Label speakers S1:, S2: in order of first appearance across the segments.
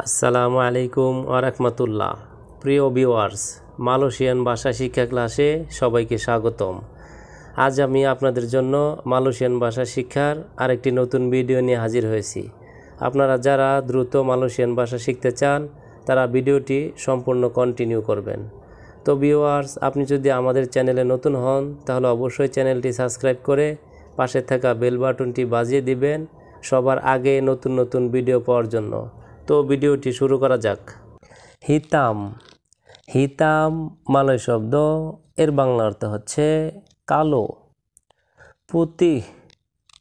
S1: আসসালামু আলাইকুম ওয়া রাহমাতুল্লাহ। প্রিয় ভিউয়ার্স, মালয়েশিয়ান ভাষা শিক্ষা ক্লাসে সবাইকে স্বাগতম। আজ আমি আপনাদের জন্য মালয়েশিয়ান ভাষা শিক্ষার আরেকটি নতুন ভিডিও নিয়ে হাজির হয়েছি। আপনারা যারা দ্রুত মালয়েশিয়ান ভাষা শিখতে চান তারা ভিডিওটি সম্পূর্ণ কন্টিনিউ করবেন। তো ভিউয়ার্স, আপনি যদি আমাদের চ্যানেলে নতুন হন তাহলে অবশ্যই চ্যানেলটি সাবস্ক্রাইব করে পাশে থাকা বেল বাটনটি বাজিয়ে দিবেন সবার আগে নতুন নতুন ভিডিও পাওয়ার জন্য। তো ভিডিওটি শুরু করা যাক। হিতাম। হিতাম মালয় শব্দ, এর বাংলা অর্থ হচ্ছে কালো। পুতি।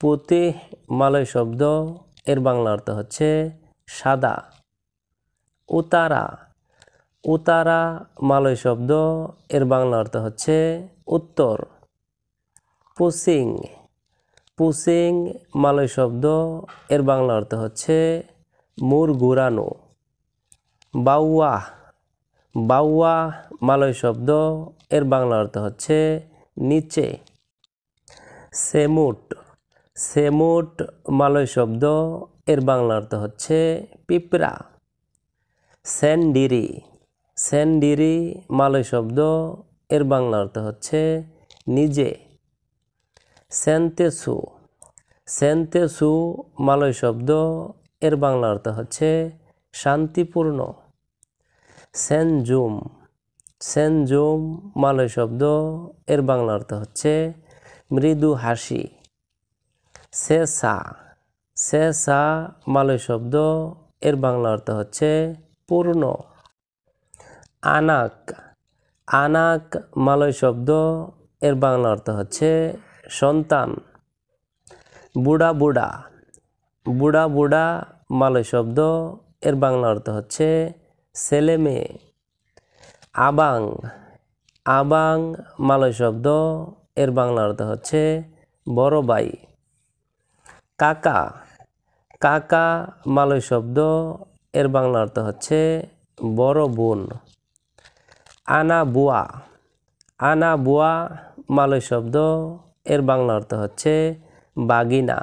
S1: পুতি মালয় শব্দ, এর বাংলা অর্থ হচ্ছে সাদা। উতারা। উতারা মালয় শব্দ, এর বাংলা অর্থ হচ্ছে উত্তর। পুসিং। পুসিং মালয় শব্দ, এর বাংলা অর্থ হচ্ছে মুর ঘুরানো। বাউয়া। বাউয়া মালয় শব্দ, এর বাংলা অর্থ হচ্ছে নিচে। সেমুট। সেমুট মালয় শব্দ, এর বাংলা অর্থ হচ্ছে পিঁপড়া। সেনডিরি। সেনডিরি মালয় শব্দ, এর বাংলা অর্থ হচ্ছে নিজে। সেন্তেসু। সেন্তেসু মালয় শব্দ, এর বাংলা অর্থ হচ্ছে শান্তিপূর্ণ। সেনজুম। সেনজুম মালয় শব্দ, এর বাংলা অর্থ হচ্ছে মৃদু হাসি। সেসা। সেসা মালয় শব্দ, এর বাংলা অর্থ হচ্ছে পূর্ণ। আনাক। আনাক মালয় শব্দ, এর বাংলা অর্থ হচ্ছে সন্তান। বুড়া বুড়া। বুড়া বুড়া মালয় শব্দ, এর বাংলা অর্থ হচ্ছে ছেলে মেয়ে। আবাং। আবাং মালয় শব্দ, এর বাংলা অর্থ হচ্ছে বড় ভাই। কাকা। কাকা মালয় শব্দ, এর বাংলা অর্থ হচ্ছে বড় বোন। আনা বুয়া। আনা বুয়া মালয় শব্দ, এর বাংলা অর্থ হচ্ছে বাগিনা।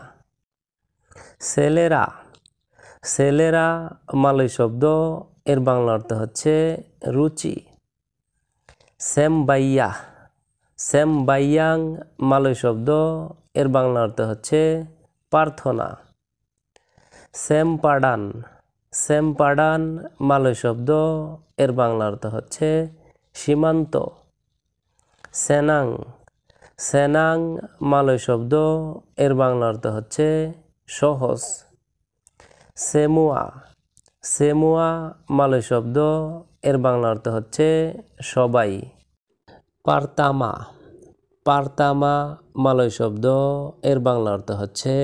S1: ছেলেরা। ছেলেরা মালয় শব্দ, এর বাংলা অর্থ হচ্ছে রুচি। সেমবাইয়া। সেমবাইয়াং মালয় শব্দ, এর বাংলা অর্থ হচ্ছে প্রার্থনা। সেমপাডান। সেমপাডান মালয় শব্দ, এর বাংলা অর্থ হচ্ছে সীমান্ত। সেনাং। সেনাং মালয় শব্দ, এর বাংলা অর্থ হচ্ছে সহজ। সেমুয়া। সেমুয়া মালয় শব্দ, এর বাংলা অর্থ হচ্ছে সবাই। পারতামা। পারতামা মালয় শব্দ, এর বাংলা অর্থ হচ্ছে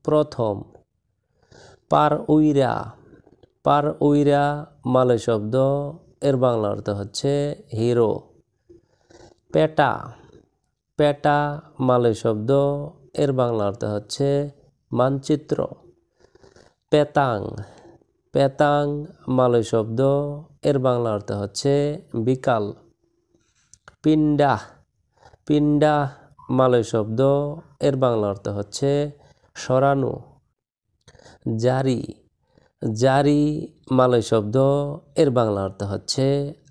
S1: প্রথম। পার উইরা। পার উইরা মালয় শব্দ, এর বাংলা অর্থ হচ্ছে হিরো। পেটা। পেটা মালয় শব্দ, এর বাংলা অর্থ হচ্ছে মানচিত্র। পেতাং। পেতাং মালয় শব্দ, এর বাংলা অর্থ হচ্ছে বিকাল। পিন্ডা। পিন্ডা মালয় শব্দ, এর বাংলা অর্থ হচ্ছে সরানো। জারি। জারি মালয় শব্দ, এর বাংলা অর্থ হচ্ছে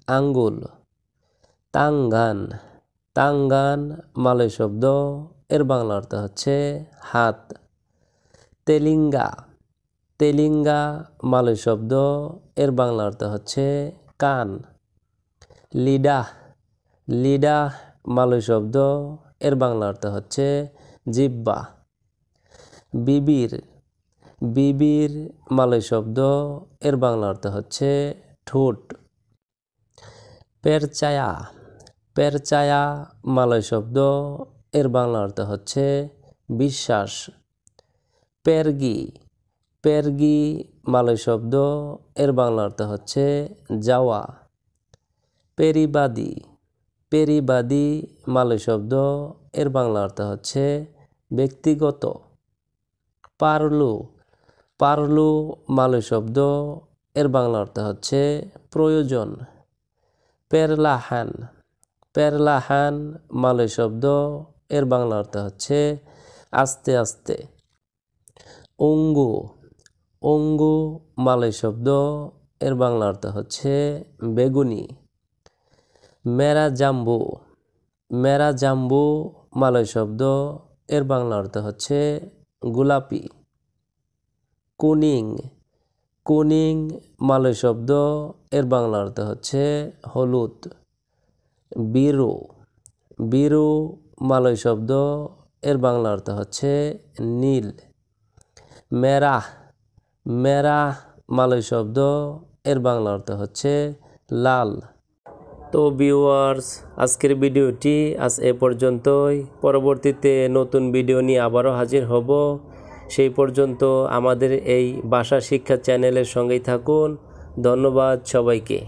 S1: আঙ্গুল। তাঙ্গান। তাঙ্গান মালয় শব্দ, এর বাংলা অর্থ হচ্ছে হাত। তেলিঙ্গা। তেলিঙ্গা মালয় শব্দ, এর বাংলা অর্থ হচ্ছে কান। লিডা। লিডা মালয় শব্দ, এর বাংলা অর্থ হচ্ছে জিহ্বা। বিবির। বিবির মালয় শব্দ, এর বাংলা অর্থ হচ্ছে ঠোঁট। পেরচায়া। পেরচায়া মালয় শব্দ, এর বাংলা অর্থ হচ্ছে বিশ্বাস। পেরগি। পেরগি মালয় শব্দ, এর বাংলা অর্থ হচ্ছে যাওয়া। পেরিবাদী। পেরিবাদী মালয় শব্দ, এর বাংলা অর্থ হচ্ছে ব্যক্তিগত। পারলু। পারলু মালয় শব্দ, এর বাংলা অর্থ হচ্ছে প্রয়োজন। পেরলাহান। পেরলাহান মালয় শব্দ, এর বাংলা অর্থ হচ্ছে আস্তে আস্তে। অঙ্গু। অঙ্গু মালয় শব্দ, এর বাংলা অর্থ হচ্ছে বেগুনি। মেরা জাম্বু, মেরা জাম্বু মালয় শব্দ, এর বাংলা অর্থ হচ্ছে গোলাপি। কুনিং, কুনিং মালয় শব্দ, এর বাংলা অর্থ হচ্ছে হলুদ। বিরু, বিরু মালয় শব্দ, এর বাংলা অর্থ হচ্ছে নীল। মেরাহ, মেরাহ মালয় শব্দ, এর বাংলা অর্থ হচ্ছে লাল। তো ভিউয়ার্স, আজকের ভিডিওটি আজ এ পর্যন্তই। পরবর্তীতে নতুন ভিডিও নিয়ে আবারও হাজির হব। সেই পর্যন্ত আমাদের এই ভাষা শিক্ষা চ্যানেলের সঙ্গেই থাকুন। ধন্যবাদ সবাইকে।